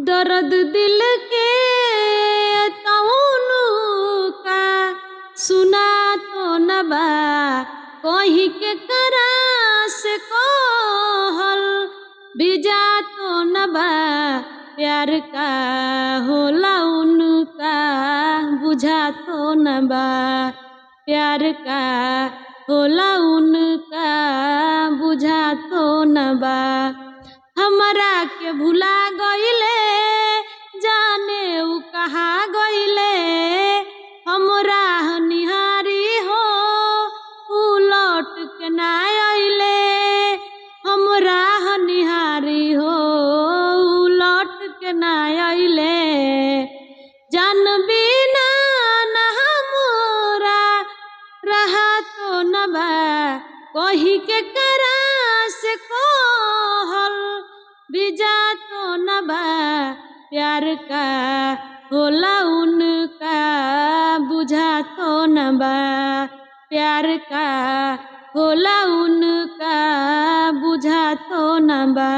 दर्द दिल के तउनु का सुना तो न बा कहीं के करा से कहल भिजा तो न बा प्यार का होला उनका बुझा तो न बा प्यार का होला उनका बुझा तो न बा हमरा के भुला गइले जाने उ कहाँ गइले हमरा निहारी हो उ लौट के ना अइले हमरा निहारी हो उ लौट के ना अइले जान बिना ना हमरा रहा तो न बा कहीं के करा से कहल भिजा तो न बा प्यार का होला उनका बुझा तो न बा प्यार का होला उनका बुझा तो न बा।